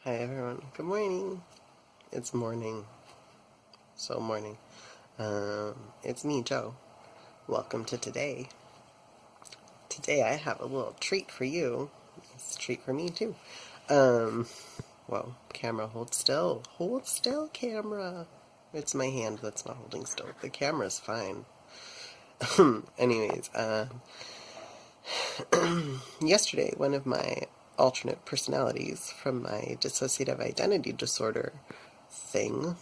Hi everyone. Good morning. It's morning. So morning. It's me, Joe. Welcome to today. Today I have a little treat for you. It's a treat for me too. Um, well, camera, hold still. Hold still, camera. It's my hand that's not holding still. The camera's fine. Anyways, yesterday one of my alternate personalities from my dissociative identity disorder thing,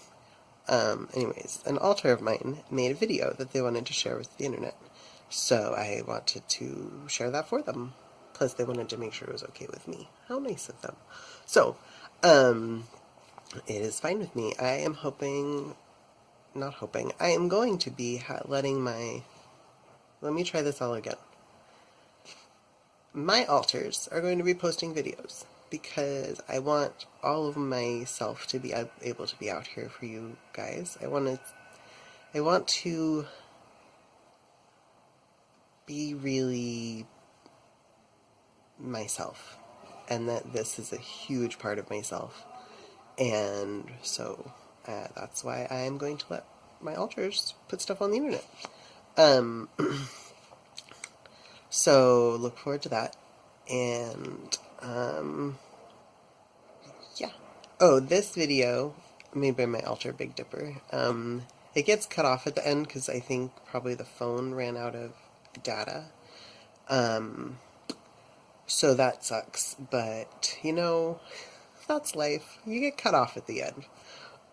an alter of mine made a video that they wanted to share with the internet. So I wanted to share that for them. Plus they wanted to make sure it was okay with me. How nice of them. So, it is fine with me. I am I am going to be letting let me try this all again. My alters are going to be posting videos because I want all of myself to be able to be out here for you guys. I want to be really myself, and that this is a huge part of myself. And so that's why I am going to let my alters put stuff on the internet. Um, so look forward to that. And yeah. Oh, this video made by my alter Big Dipper. It gets cut off at the end because I think probably the phone ran out of data. So that sucks, but that's life. You get cut off at the end.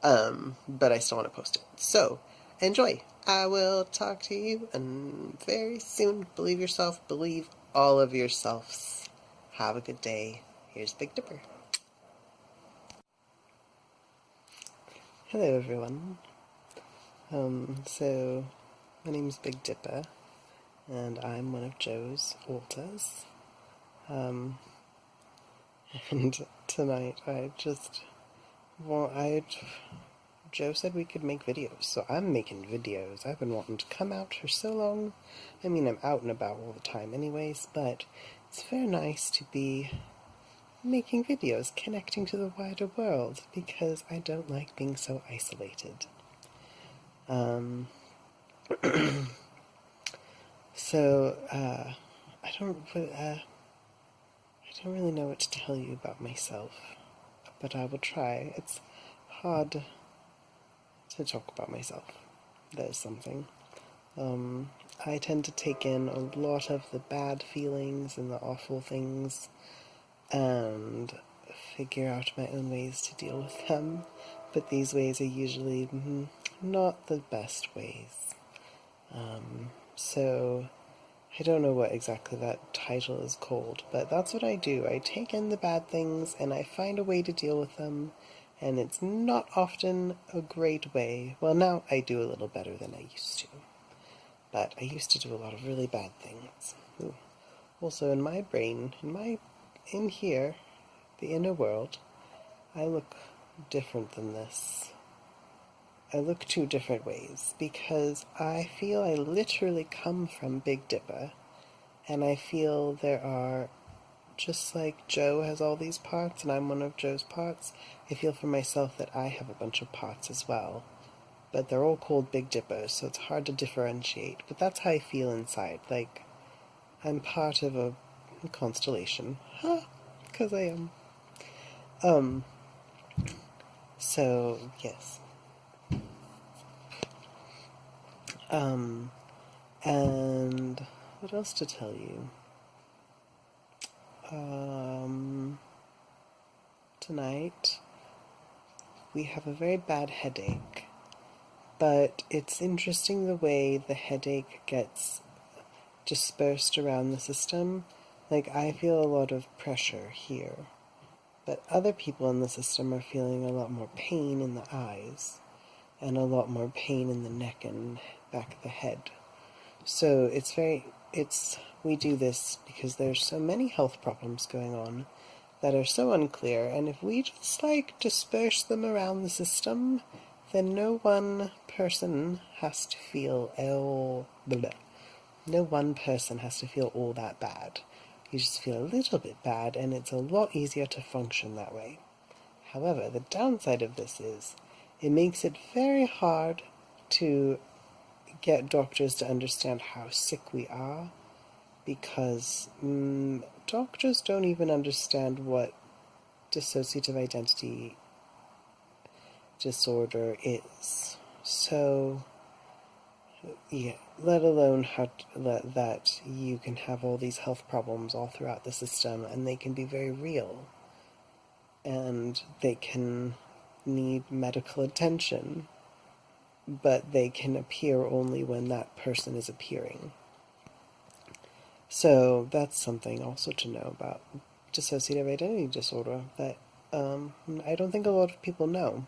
But I still want to post it. So, enjoy. I will talk to you and very soon. Believe yourself. Believe all of yourselves. Have a good day. Here's Big Dipper. Hello, everyone. So, my name is Big Dipper, and I'm one of Joe's alters. And tonight Joe said we could make videos, so I'm making videos. I've been wanting to come out for so long. I mean, I'm out and about all the time anyways, but it's very nice to be making videos, connecting to the wider world, because I don't like being so isolated. I don't really know what to tell you about myself, but I will try. It's hard to talk about myself. There's something. I tend to take in a lot of the bad feelings and the awful things and figure out my own ways to deal with them, but these ways are usually not the best ways. So I don't know what exactly that title is called, but that's what I do. I take in the bad things and I find a way to deal with them, and it's not often a great way. Well, now I do a little better than I used to, but I used to do a lot of really bad things. Ooh. Also, in my brain, in here, the inner world, I look different than this. I look two different ways, because I feel I literally come from Big Dipper, and I feel there are, just like Joe has all these parts and I'm one of Joe's parts, I feel for myself that I have a bunch of parts as well. But they're all called Big Dippers, so it's hard to differentiate. But that's how I feel inside, like I'm part of a constellation. Huh, because I am. So, yes. And what else to tell you? Tonight we have a very bad headache, but it's interesting the way the headache gets dispersed around the system. Like, I feel a lot of pressure here, but other people in the system are feeling a lot more pain in the eyes and a lot more pain in the neck and back of the head. So we do this because there's so many health problems going on that are so unclear, and if we just disperse them around the system, then no one person has to feel no one person has to feel all that bad. You just feel a little bit bad, and it's a lot easier to function that way. However, the downside of this is it makes it very hard to get doctors to understand how sick we are, because doctors don't even understand what dissociative identity disorder is. So, yeah, let alone that you can have all these health problems all throughout the system, and they can be very real, and they can need medical attention, but they can appear only when that person is appearing. So that's something also to know about dissociative identity disorder that I don't think a lot of people know.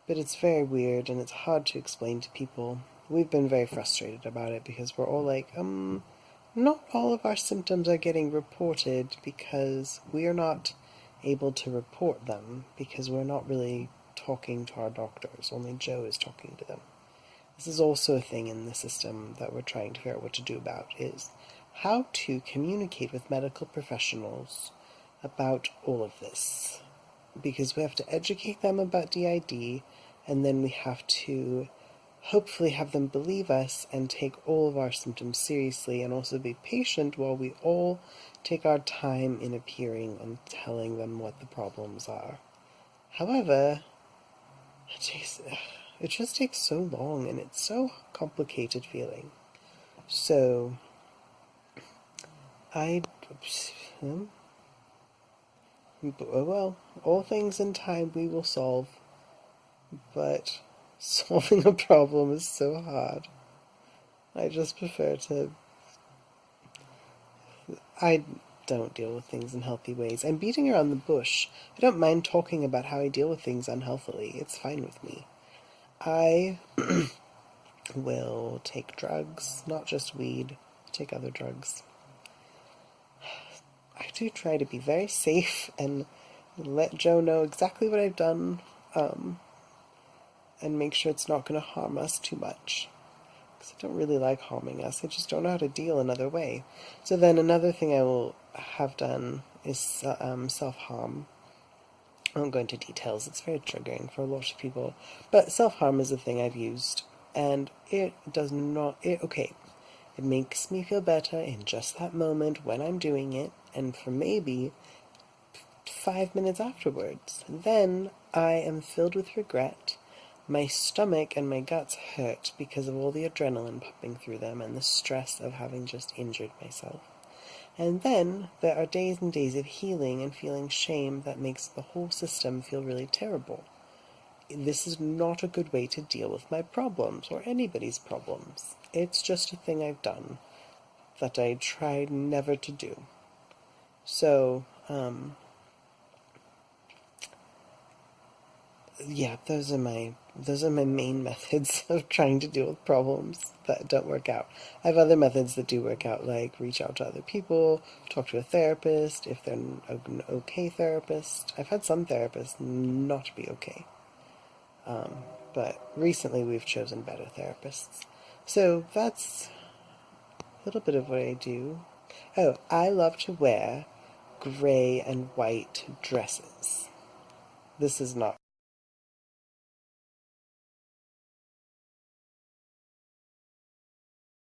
But it's very weird, and it's hard to explain to people. We've been very frustrated about it because we're all like, not all of our symptoms are getting reported because we are not able to report them because we're not really talking to our doctors. Only Jo is talking to them. This is also a thing in the system that we're trying to figure out what to do about, is how to communicate with medical professionals about all of this. Because we have to educate them about DID, and then we have to hopefully have them believe us and take all of our symptoms seriously, and also be patient while we all take our time in appearing and telling them what the problems are. However, it just takes so long, and it's so complicated feeling. So, well, all things in time we will solve, but solving a problem is so hard. I just prefer to... I don't deal with things in healthy ways. I'm beating around the bush. I don't mind talking about how I deal with things unhealthily. It's fine with me. I will take drugs, not just weed, take other drugs. I do try to be very safe and let Jo know exactly what I've done, and make sure it's not going to harm us too much. Because I don't really like harming us. I just don't know how to deal another way. So then another thing I will have done is self-harm. I won't go into details. It's very triggering for a lot of people. But self-harm is a thing I've used. And it does not... It makes me feel better in just that moment when I'm doing it, and for maybe 5 minutes afterwards. Then I am filled with regret. My stomach and my guts hurt because of all the adrenaline pumping through them and the stress of having just injured myself. And then there are days and days of healing and feeling shame that makes the whole system feel really terrible. This is not a good way to deal with my problems or anybody's problems. It's just a thing I've done that I tried never to do. So, yeah, those are my main methods of trying to deal with problems that don't work out. I have other methods that do work out, like reach out to other people, talk to a therapist if they're an okay therapist. I've had some therapists not be okay. But recently we've chosen better therapists. So that's a little bit of what I do. Oh, I love to wear gray and white dresses. This is not